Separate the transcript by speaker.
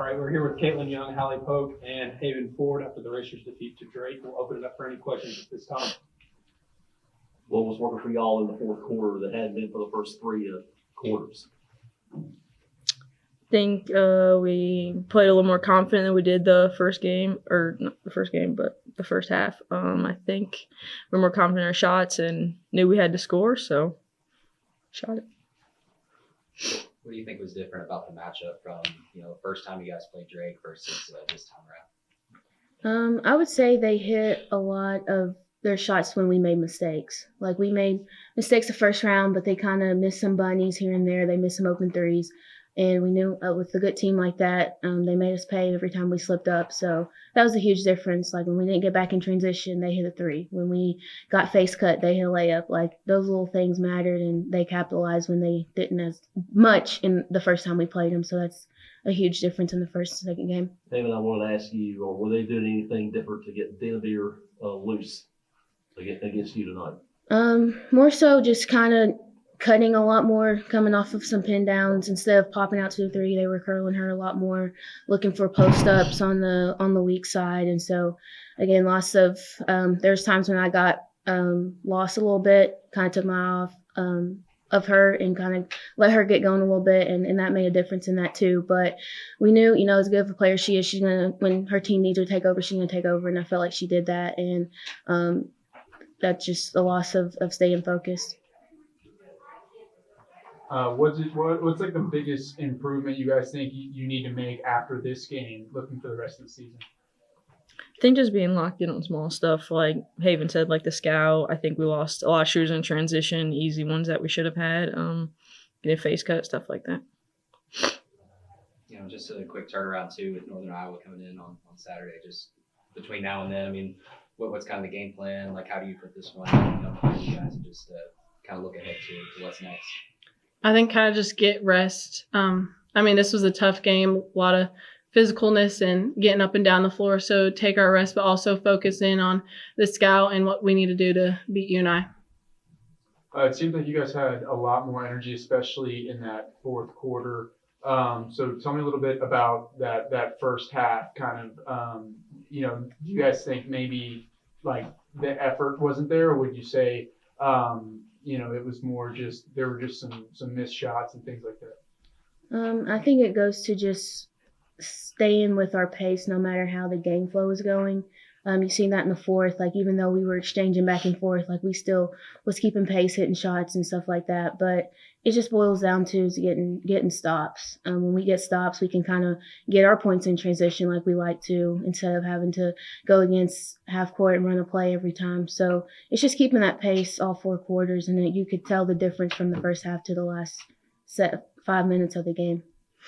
Speaker 1: All right, we're here with Katelyn Young, Halli, Poock, and Haven Ford after the Racers' defeat to Drake. We'll open it up for any questions at this time.
Speaker 2: What was working for y'all in the fourth quarter that hadn't been for the first three quarters?
Speaker 3: I think we played a little more confident than we did the first game, or not the first game, but the first half. I think we're more confident in our shots and knew we had to score, so shot it.
Speaker 4: What do you think was different about the matchup from, the first time you guys played Drake versus this time around?
Speaker 5: I would say they hit a lot of their shots when we made mistakes. Like, we made mistakes the first round, but they kind of missed some bunnies here and there. They missed some open threes. And we knew with a good team like that, they made us pay every time we slipped up. So that was a huge difference. Like, when we didn't get back in transition, they hit a three. When we got face cut, they hit a layup. Like, those little things mattered, and they capitalized when they didn't as much in the first time we played them. So that's a huge difference in the first and second game.
Speaker 2: David, I wanted to ask you, or were they doing anything different to get Denver loose against you tonight?
Speaker 5: More so just kind of cutting a lot more, coming off of some pin downs. Instead of popping out 2-3, they were curling her a lot more, looking for post ups on the weak side. And so again, lots of there's times when I got lost a little bit, kind of took my eye off of her and kind of let her get going a little bit, and that made a difference in that too. But we knew, as good of a player she is, she's gonna, when her team needs her to take over, she's gonna take over, and I felt like she did that. And that's just a loss of staying focused.
Speaker 6: What's like the biggest improvement you guys think you need to make after this game, looking for the rest of the season?
Speaker 3: I think just being locked in on small stuff, like Haven said, like the scout. I think we lost a lot of shooters in transition, easy ones that we should have had. Getting face cut, stuff like that.
Speaker 4: Just a quick turnaround too with Northern Iowa coming in on Saturday. Just between now and then, I mean, what's kind of the game plan? Like, how do you put this one behind you guys and just kind of look ahead to what's next?
Speaker 7: I think kind of just get rest. This was a tough game, a lot of physicalness and getting up and down the floor. So take our rest, but also focus in on the scout and what we need to do to beat UNI.
Speaker 6: It seems like you guys had a lot more energy, especially in that fourth quarter. So tell me a little bit about that first half. Kind of, do you guys think maybe like the effort wasn't there, or would you say, it was more just there were just some missed shots and things like that?
Speaker 5: I think it goes to just staying with our pace no matter how the game flow is going. You've seen that in the fourth. Like, even though we were exchanging back and forth, like, we still was keeping pace, hitting shots and stuff like that. But it just boils down to getting stops. When we get stops, we can kind of get our points in transition like we like to, instead of having to go against half court and run a play every time. So it's just keeping that pace all four quarters, and you could tell the difference from the first half to the last 5 minutes of the game.